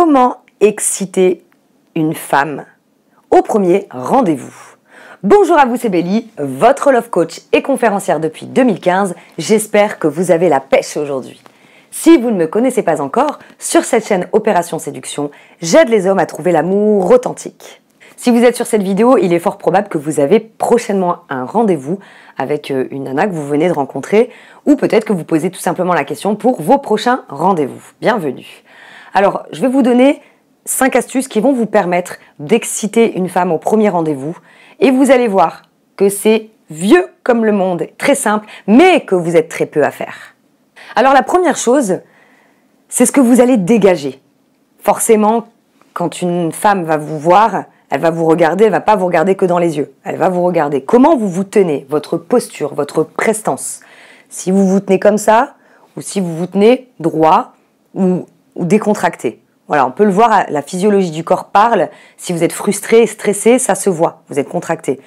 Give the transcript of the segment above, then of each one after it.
Comment exciter une femme au premier rendez-vous? Bonjour à vous, c'est Bélie, votre love coach et conférencière depuis 2015. J'espère que vous avez la pêche aujourd'hui. Si vous ne me connaissez pas encore, sur cette chaîne Opération Séduction, j'aide les hommes à trouver l'amour authentique. Si vous êtes sur cette vidéo, il est fort probable que vous avez prochainement un rendez-vous avec une nana que vous venez de rencontrer, ou peut-être que vous posez tout simplement la question pour vos prochains rendez-vous. Bienvenue. Alors, je vais vous donner 5 astuces qui vont vous permettre d'exciter une femme au premier rendez-vous, et vous allez voir que c'est vieux comme le monde, très simple, mais que vous êtes très peu à faire. Alors la première chose, c'est ce que vous allez dégager. Forcément, quand une femme va vous voir, elle va vous regarder, elle va pas vous regarder que dans les yeux. Elle va vous regarder. Comment vous vous tenez, votre posture, votre prestance. Si vous vous tenez comme ça, ou si vous vous tenez droit ou décontracté. Voilà, on peut le voir, la physiologie du corps parle. Si vous êtes frustré, stressé, ça se voit. Vous êtes contracté.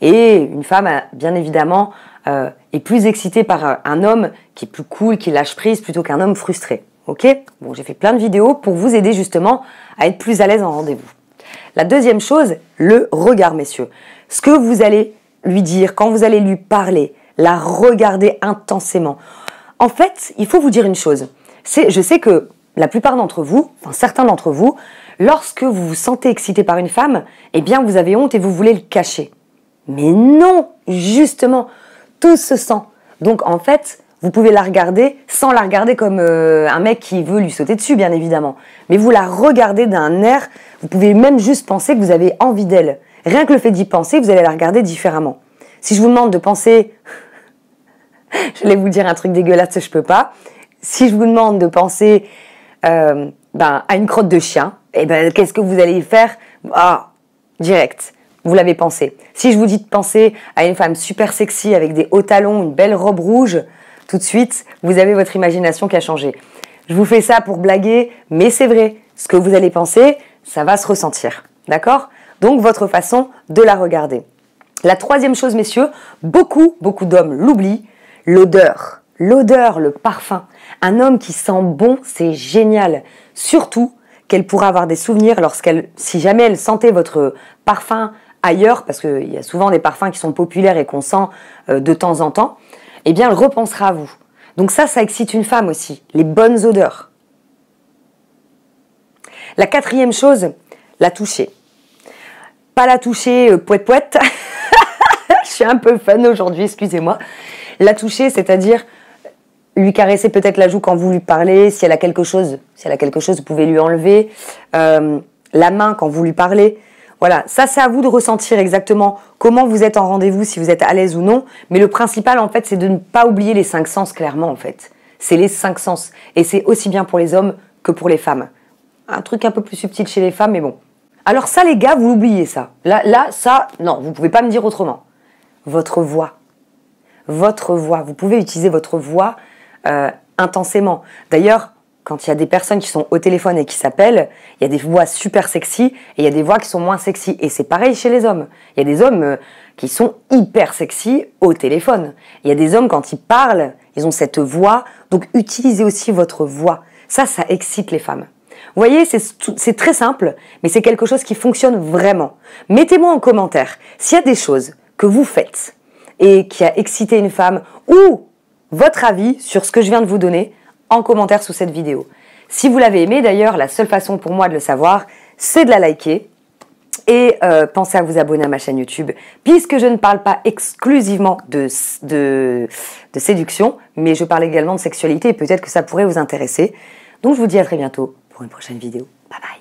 Et une femme, bien évidemment, est plus excitée par un homme qui est plus cool, qui lâche prise, plutôt qu'un homme frustré. Ok? Bon, j'ai fait plein de vidéos pour vous aider justement à être plus à l'aise en rendez-vous. La deuxième chose, le regard, messieurs. Ce que vous allez lui dire, quand vous allez lui parler, la regarder intensément. En fait, il faut vous dire une chose. Je sais que la plupart d'entre vous, enfin certains d'entre vous, lorsque vous vous sentez excité par une femme, eh bien vous avez honte et vous voulez le cacher. Mais non, justement, tout se sent. Donc en fait, vous pouvez la regarder sans la regarder comme un mec qui veut lui sauter dessus, bien évidemment. Mais vous la regardez d'un air, vous pouvez même juste penser que vous avez envie d'elle. Rien que le fait d'y penser, vous allez la regarder différemment. Si je vous demande de penser, je vais vous dire un truc dégueulasse, je peux pas. Si je vous demande de penser à une crotte de chien, eh ben, qu'est-ce que vous allez faire? Ah, direct, vous l'avez pensé. Si je vous dis de penser à une femme super sexy avec des hauts talons, une belle robe rouge, tout de suite, vous avez votre imagination qui a changé. Je vous fais ça pour blaguer, mais c'est vrai. Ce que vous allez penser, ça va se ressentir. D'accord? Donc, votre façon de la regarder. La troisième chose, messieurs, beaucoup d'hommes l'oublient, l'odeur. L'odeur, le parfum. Un homme qui sent bon, c'est génial. Surtout qu'elle pourra avoir des souvenirs si jamais elle sentait votre parfum ailleurs, parce qu'il y a souvent des parfums qui sont populaires et qu'on sent de temps en temps, eh bien, elle repensera à vous. Donc ça excite une femme aussi, les bonnes odeurs. La quatrième chose, la toucher. Pas la toucher poète-poète. Je suis un peu fun aujourd'hui, excusez-moi. La toucher, c'est-à-dire lui caresser peut-être la joue quand vous lui parlez, si elle a quelque chose, vous pouvez lui enlever. La main quand vous lui parlez. Voilà, ça c'est à vous de ressentir exactement comment vous êtes en rendez-vous, si vous êtes à l'aise ou non. Mais le principal en fait, c'est de ne pas oublier les 5 sens clairement en fait. C'est les 5 sens. Et c'est aussi bien pour les hommes que pour les femmes. Un truc un peu plus subtil chez les femmes, mais bon. Alors ça les gars, vous l'oubliez ça. Là, ça, non, vous pouvez pas me dire autrement. Votre voix. Votre voix. Vous pouvez utiliser votre voix intensément. D'ailleurs, quand il y a des personnes qui sont au téléphone et qui s'appellent, il y a des voix super sexy et il y a des voix qui sont moins sexy. Et c'est pareil chez les hommes. Il y a des hommes qui sont hyper sexy au téléphone. Il y a des hommes, quand ils parlent, ils ont cette voix. Donc, utilisez aussi votre voix. Ça excite les femmes. Vous voyez, c'est très simple, mais c'est quelque chose qui fonctionne vraiment. Mettez-moi en commentaire s'il y a des choses que vous faites et qui a excité une femme ou votre avis sur ce que je viens de vous donner en commentaire sous cette vidéo. Si vous l'avez aimé, d'ailleurs, la seule façon pour moi de le savoir, c'est de la liker et pensez à vous abonner à ma chaîne YouTube, puisque je ne parle pas exclusivement de séduction, mais je parle également de sexualité et peut-être que ça pourrait vous intéresser. Donc je vous dis à très bientôt pour une prochaine vidéo. Bye bye.